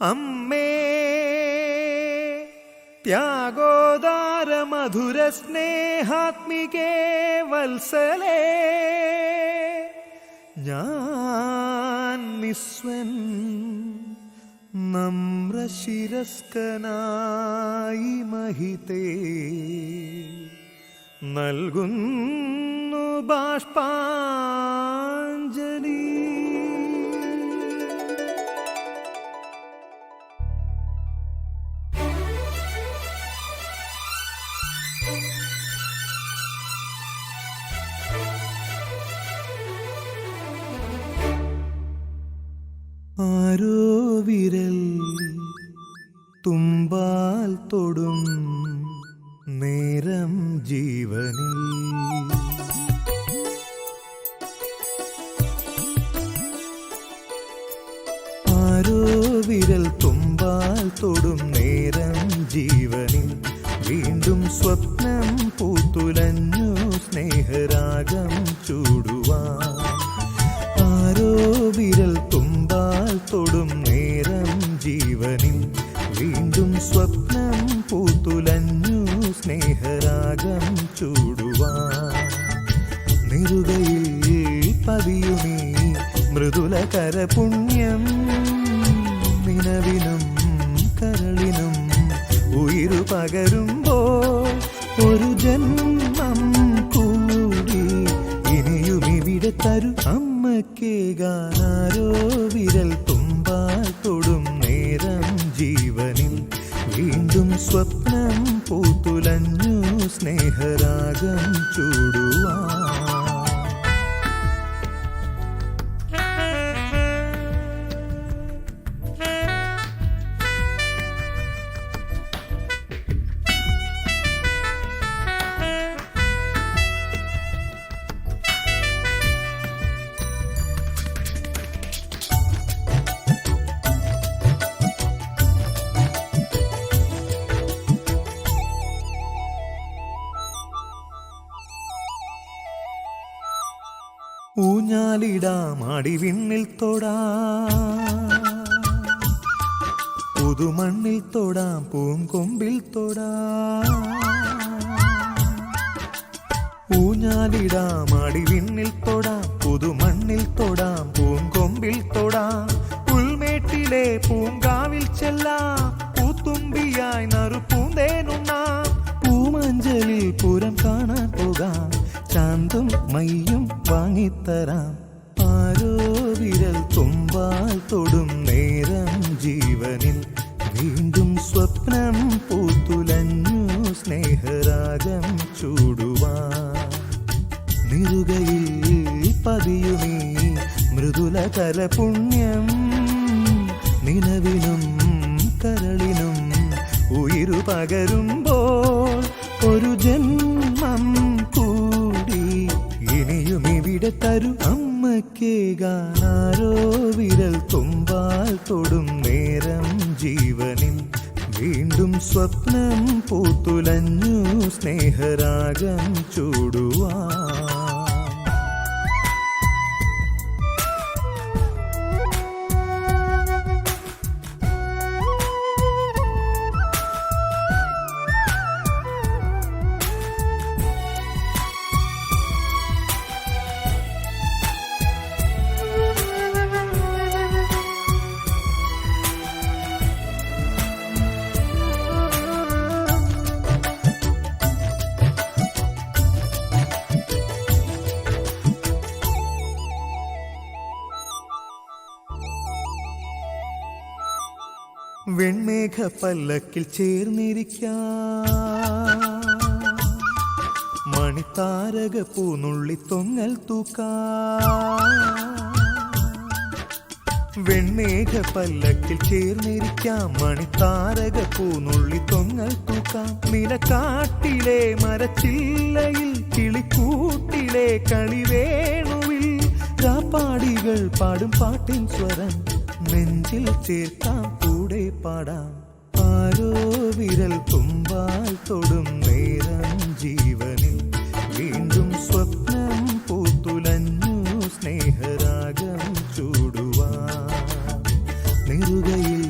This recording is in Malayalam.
അമ്മേ ത്യാഗോദാര മധുര സ്നേഹാത്മികേ വത്സലേ ഞാൻ നിസ്വൻ നമ്രശിരസ്കനായി മഹിതേ നൽകുന്നു ബാഷ്പാഞ്ജലി. ആരോ വിരൽ തുമ്പാൽ തൊടും നേരം ജീവനിൽ ആരോ വിരൽ തുമ്പാൽ തൊടും നേരം ജീവനിൽ വീണ്ടും സ്വപ്നം പൂത്തുലഞ്ഞു സ്നേഹരാഗം ചൂടുവാൻ. ആരോ വിരൽ തുമ്പാൽ തൊടും നേരം ജീവനിൽ വീണ്ടും സ്വപ്നം പൂത്തുലഞ്ഞു സ്നേഹരാഗം ചൂടുവാൻ. നിറുകയിൽ പതിയുമീ മൃദുല കരപുണ്യം നിലവിനും കരളിനും ഉയിരു പകരുമ്പോൾ ഒരു ജന്മം കൂടി ഇനിയും ഇവിടെ തരൂ അമ്മക്കേകാനാരോ വിരൽ തുമ്പാൽ തൊടും നേരം ജീവനിൽ വീണ്ടും സ്വപ്നം പൂത്തുലഞ്ഞു സ്നേഹരാഗം ചൂടുവാൻ. ഊഞ്ഞാലിടാം അടിവിണ്ണിൽ തൊടാം, പുതുമണ്ണിൽ തൊടാം പൂങ്കൊമ്പിൽ തൊടാം. ഊഞ്ഞാലിടാം അടിവിണ്ണിൽ തൊടാം, പുതുമണ്ണിൽ തൊടാം പൂങ്കൊമ്പിൽ തൊടാം. പുൽമേട്ടിലെ പൂങ്കാവിൽ ചെല്ലാം, പൂത്തുമ്പിയായി നറുപൂന്തേനുണ്ണാം. പൂമഞ്ചലിൽ പുരം കാണാൻ പോകാം, ചാന്തും മയ്യും വാങ്ങിത്തരാം. ആരോ വിരൽ തുമ്പാൽ തൊടും നേരം ജീവനിൽ വീണ്ടും സ്വപ്നം പൂത്തുലഞ്ഞു സ്നേഹരാഗം ചൂടുവാൻ. നിറുകയിൽ പതിയുമീ മൃദുല കരപുണ്യം നിലവിനും കരളിനും ഉയിരു പകരുമ്പോൾ ഒരു ജന്മം കൂടി ഇനിയും ഇവിടെ തരൂ അമ്മക്കേകാനാരോ വിരൽ തുമ്പാൽ തൊടും നേരം ജീവനിൽ വീണ്ടും സ്വപ്നം പൂത്തുലഞ്ഞു സ്നേഹരാഗം ചൂടുവാൻ. വെൺമേഘ പല്ലക്കിൽ ചേർന്നിരിക്കാം, മണിത്താരക പൂനുള്ളി തൊങ്ങൽ തൂക്കാം. വെൺമേഘ പല്ലക്കിൽ ചേർന്നിരിക്കാം, മണിത്താരക പൂനുള്ളി തൊങ്ങൽ തൂക്കാം. നിലക്കാട്ടിലെ മരച്ചില്ലയിൽ കിളിക്കൂട്ടിലെ കളിവേണുവിൽ കാപ്പാടികൾ പാടും പാട്ടിൻ സ്വരം നെഞ്ചിൽ ചേർക്കാം, കൂടെ പാടാം. ആരോ വിരൽ തുമ്പാൽ തൊടും നേരം ജീവനിൽ വീണ്ടും സ്വപ്നം പൂത്തുലഞ്ഞു സ്നേഹരാഗം ചൂടുവാൻ. നിറുകയിൽ